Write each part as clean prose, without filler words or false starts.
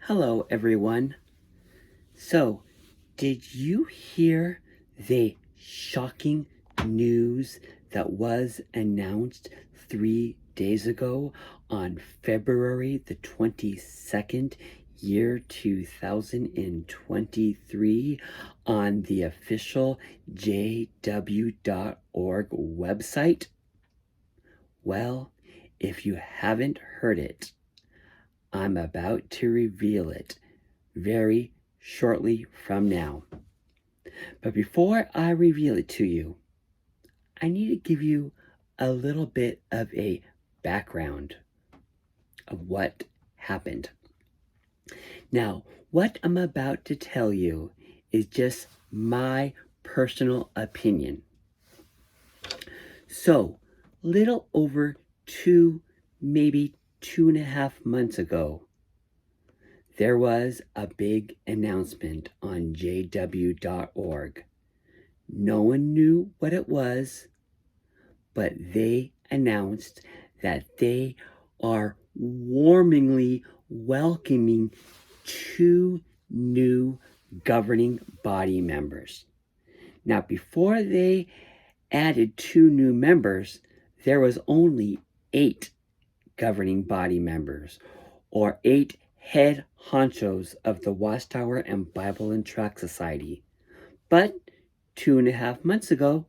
Hello, everyone. So, did you hear the shocking news that was announced 3 days ago on February the 22nd, year 2023 on the official jw.org website? Well, if you haven't heard it, I'm about to reveal it very shortly from now. But before I reveal it to you, I need to give you a little bit of a background of what happened. Now, what I'm about to tell you is just my personal opinion. So, little over maybe 2.5 months ago, there was a big announcement on jw.org. No one knew what it was, but they announced that they are warmly welcoming 2 new governing body members. Now, before they added 2 new members, there was only 8 governing body members, or 8 head honchos of the Watchtower and Bible and Tract Society. But 2.5 months ago,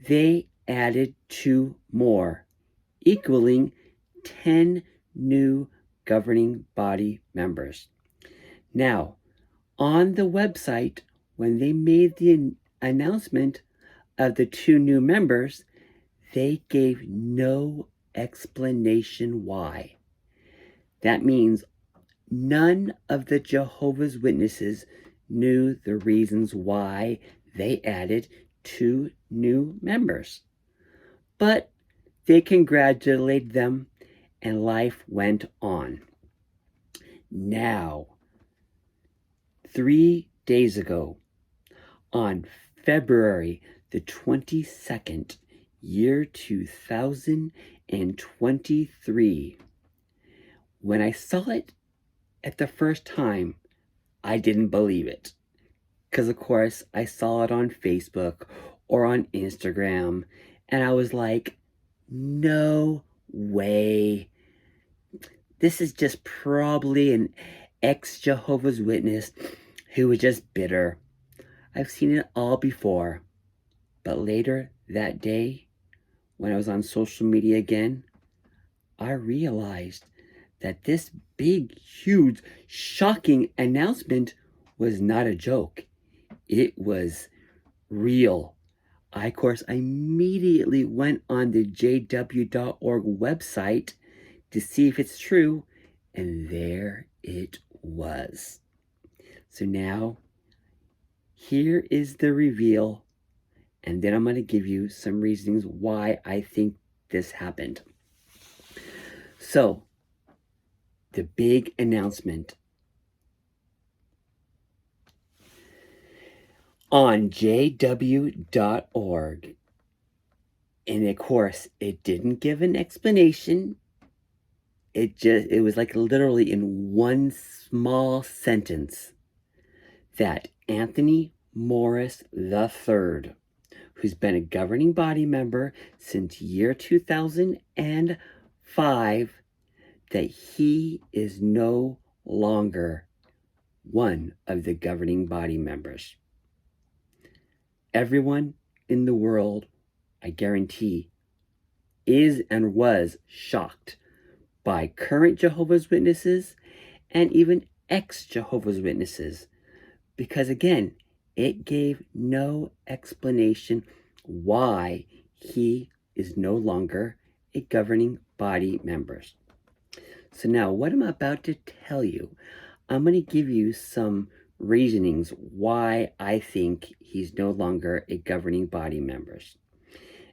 they added 2 more, equaling 10 new governing body members. Now, on the website, when they made the announcement of the 2 new members, they gave no explanation why. That means none of the Jehovah's Witnesses knew the reasons why they added 2 new members. But they congratulated them and life went on. Now, 3 days ago, on February the 22nd, year 2023, when I saw it at the first time, I didn't believe it. Because, of course, I saw it on Facebook or on Instagram, and I was like, no way. This is just probably an ex-Jehovah's Witness who was just bitter. I've seen it all before. But later that day, when I was on social media again, I realized that this big, huge, shocking announcement was not a joke. It was real. I, of course, immediately went on the jw.org website to see if it's true, and there it was. So now, here is the reveal, and then I'm going to give you some reasons why I think this happened. So, the big announcement on jw.org, and of course it didn't give an explanation. It was like literally in one small sentence that Anthony Morris III, who's been a governing body member since year 2005, that he is no longer one of the governing body members. Everyone in the world, I guarantee, is and was shocked by current Jehovah's Witnesses and even ex-Jehovah's Witnesses, because again, it gave no explanation why he is no longer a governing body member. So now, what I'm about to tell you, I'm going to give you some reasonings why I think he's no longer a governing body member.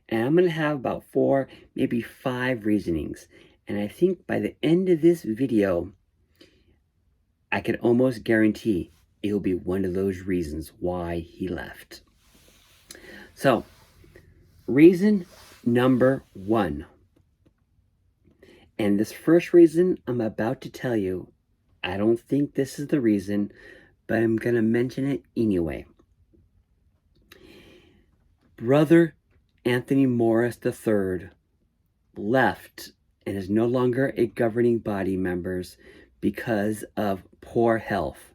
And I'm going to have about 4, maybe 5 reasonings. And I think by the end of this video, I can almost guarantee it will be one of those reasons why he left. So, reason number 1. And this first reason I'm about to tell you I don't think this is the reason, but I'm going to mention it anyway. Brother Anthony Morris III left and is no longer a governing body member because of poor health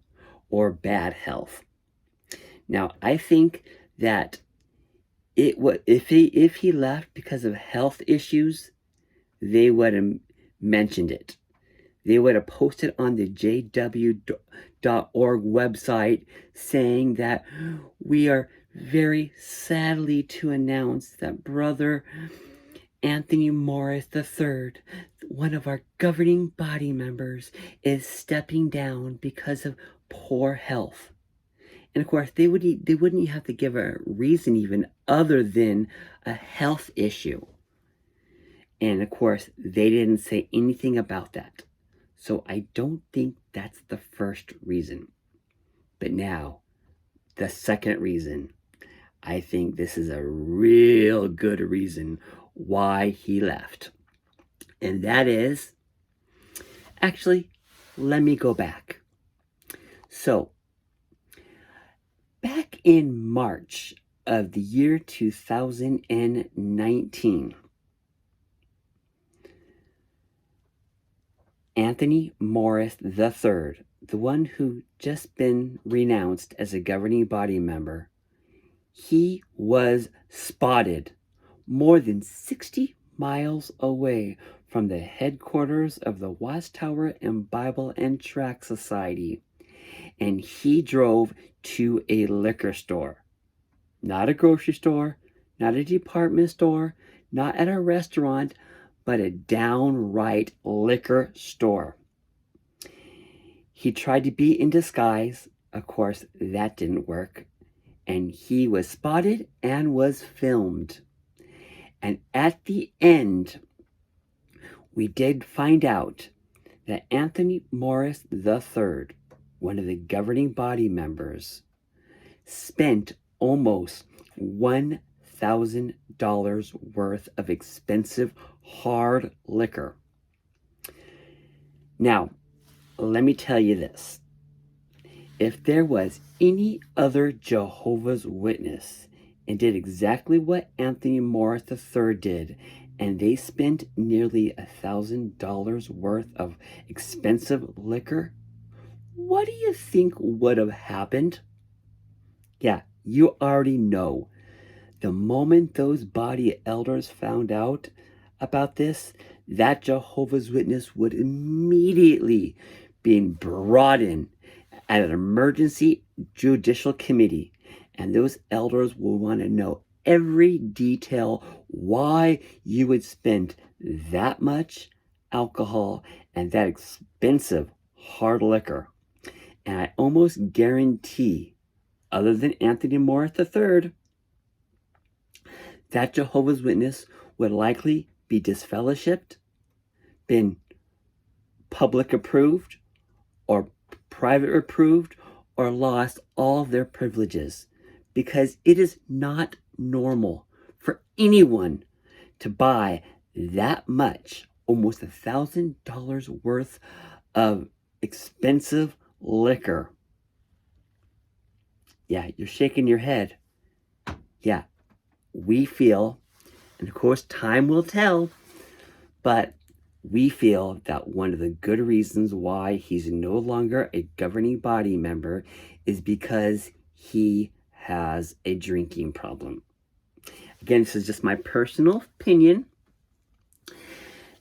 or bad health. Now, I think that if he left because of health issues, they would have mentioned it. They would have posted on the ExJw.org website saying that we are very sadly to announce that Brother Anthony Morris III, one of our governing body members, is stepping down because of poor health. And of course, they wouldn't have to give a reason even other than a health issue. And of course, they didn't say anything about that. So I don't think that's the first reason. But now, the second reason. I think this is a real good reason why he left. And that is, actually, let me go back. So, back in March of the year 2019, Anthony Morris III, the one who just been renounced as a governing body member, he was spotted more than 60 miles away from the headquarters of the Watchtower and Bible and Tract Society, and he drove to a liquor store. Not a grocery store, not a department store, not at a restaurant, but a downright liquor store. He tried to be in disguise. Of course, that didn't work. And he was spotted and was filmed. And at the end, we did find out that Anthony Morris III, one of the governing body members, spent almost $1,000 worth of expensive hard liquor. Now, let me tell you this. If there was any other Jehovah's Witness and did exactly what Anthony Morris III did, and they spent nearly $1,000 worth of expensive liquor, what do you think would have happened? Yeah, you already know. The moment those body elders found out about this, that Jehovah's Witness would immediately be brought in at an emergency judicial committee, and those elders will want to know every detail why you would spend that much alcohol and that expensive hard liquor. And I almost guarantee, other than Anthony Morris III, that Jehovah's Witness would likely be disfellowshipped, been public approved, or private approved, or lost all their privileges, because it is not normal for anyone to buy that much, almost $1,000 worth of expensive liquor. Yeah, you're shaking your head. Yeah, we feel, and of course time will tell, but we feel that one of the good reasons why he's no longer a governing body member is because he has a drinking problem. Again, this is just my personal opinion,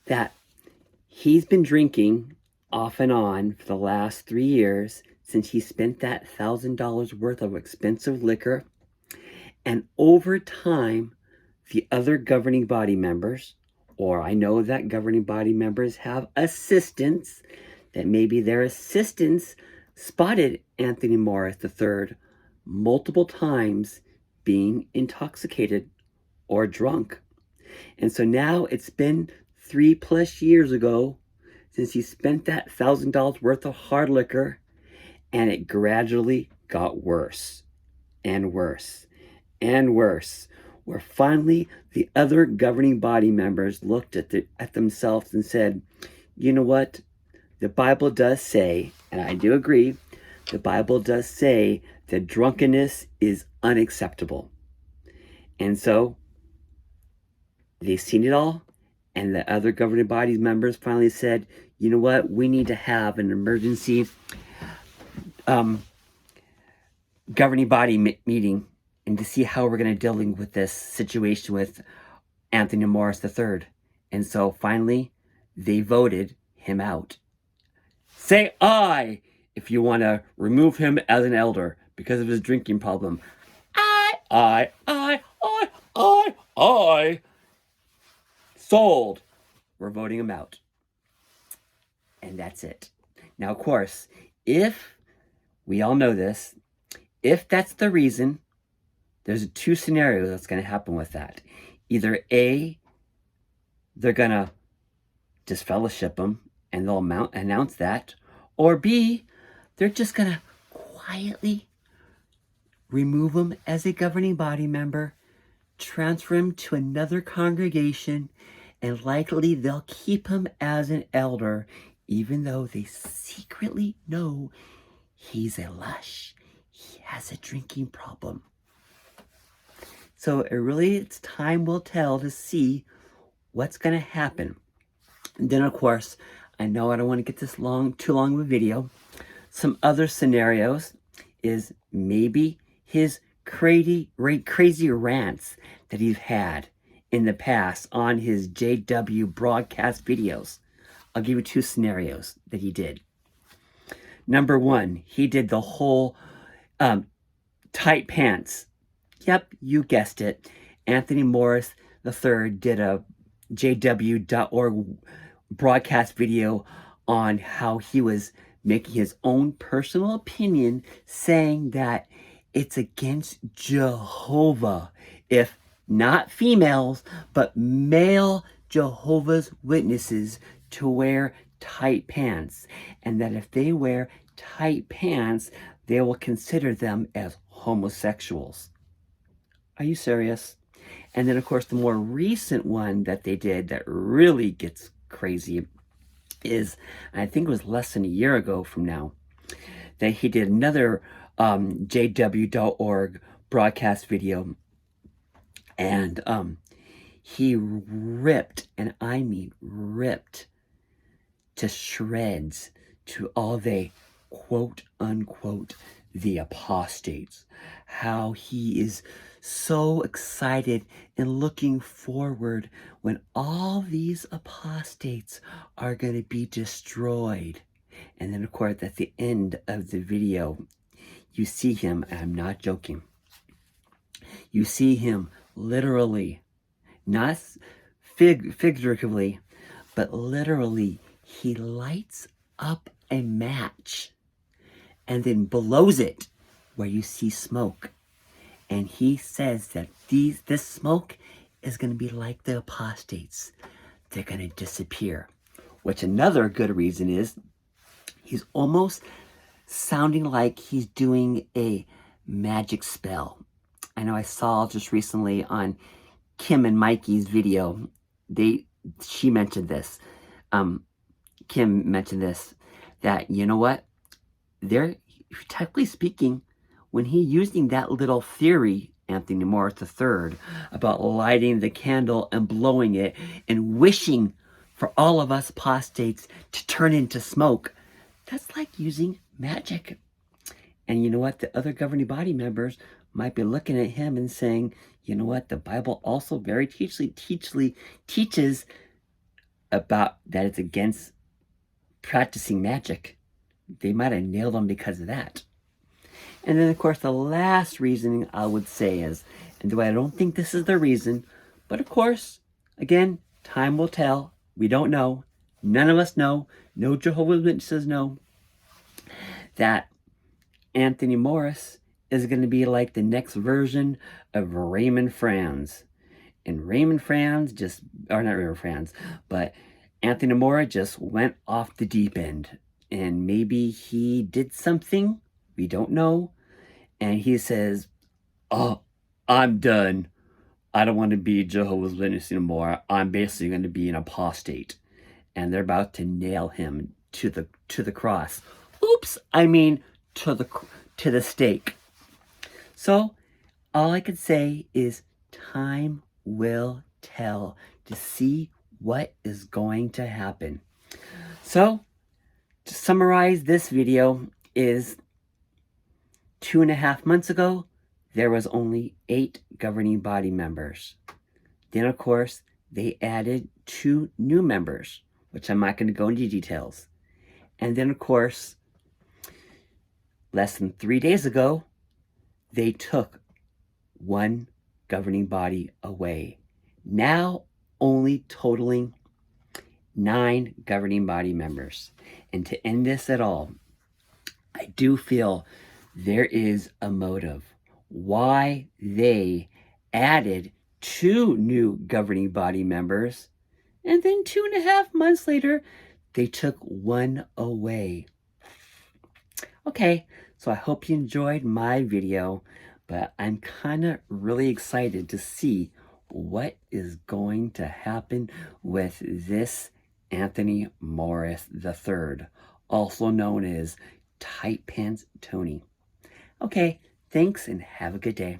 that he's been drinking off and on for the last 3 years since he spent that $1,000 worth of expensive liquor. And over time, the other governing body members, or I know that governing body members have assistants, that maybe their assistants spotted Anthony Morris III multiple times being intoxicated or drunk. And so now it's been 3+ years ago since he spent that $1,000 worth of hard liquor, and it gradually got worse and worse and worse, where finally the other governing body members looked at themselves and said, you know what? the Bible does say, and I do agree, the Bible does say that drunkenness is unacceptable. And so they've seen it all, and the other governing body members finally said, you know what, we need to have an emergency governing body meeting and to see how we're going to deal with this situation with Anthony Morris III. And so finally, they voted him out. Say aye if you want to remove him as an elder because of his drinking problem. Aye. Sold. We're voting him out. And that's it. Now, of course, if we all know this, if that's the reason, there's two scenarios that's going to happen with that. Either A, they're going to disfellowship him and they'll announce that, or B, they're just going to quietly remove him as a governing body member, transfer him to another congregation, and likely they'll keep him as an elder, even though they secretly know he's a lush. He has a drinking problem. So it's time will tell to see what's going to happen. And then, of course, I know I don't want to get this too long of a video. Some other scenarios is maybe his crazy rants that he's had in the past on his JW broadcast videos. I'll give you two scenarios that he did. Number one, he did the whole tight pants. Yep, you guessed it. Anthony Morris III did a JW.org broadcast video on how he was making his own personal opinion, saying that it's against Jehovah if not females, but male Jehovah's Witnesses to wear tight pants, and that if they wear tight pants, they will consider them as homosexuals. Are you serious? And then, of course, the more recent one that they did that really gets crazy is, I think it was less than a year ago from now, that he did another JW.org broadcast video, and he ripped, and I mean ripped to shreds to all the quote unquote the apostates, how he is so excited and looking forward when all these apostates are going to be destroyed. And then, of course, at the end of the video, you see him, and I'm not joking, you see him literally, not figuratively, but literally, he lights up a match and then blows it where you see smoke. And he says that this smoke is going to be like the apostates. They're going to disappear. Which another good reason is he's almost sounding like he's doing a magic spell. I know I saw just recently on Kim and Mikey's video, she mentioned this. Kim mentioned this, that, you know what? They're, technically speaking, when he using that little theory, Anthony Morris III, about lighting the candle and blowing it and wishing for all of us apostates to turn into smoke, that's like using magic. And you know what? The other governing body members might be looking at him and saying, you know what? The Bible also very teaches about that it's against practicing magic. They might have nailed him because of that. And then, of course, the last reasoning I would say is, and though I don't think this is the reason, but of course, again, time will tell. We don't know. None of us know. No Jehovah's Witnesses know that Anthony Morris is going to be like the next version of Raymond Franz. And Raymond Franz but Anthony Morris just went off the deep end. And maybe he did something, we don't know, and he says, oh, I'm done. I don't want to be Jehovah's Witness anymore. I'm basically going to be an apostate. And they're about to nail him to the cross. Oops, I mean to the stake. So all I can say is time will tell to see what is going to happen. So to summarize this video is 2.5 months ago, there was only 8 governing body members. Then, of course, they added 2 new members, which I'm not going to go into details. And then, of course, less than 3 days ago, they took 1 governing body away. Now only totaling 9 governing body members. And to end this at all, I do feel there is a motive why they added 2 new governing body members, and then 2.5 months later, they took 1 away. Okay, so I hope you enjoyed my video, but I'm kind of really excited to see what is going to happen with this Anthony Morris III, also known as Tight Pants Tony. Okay, thanks and have a good day.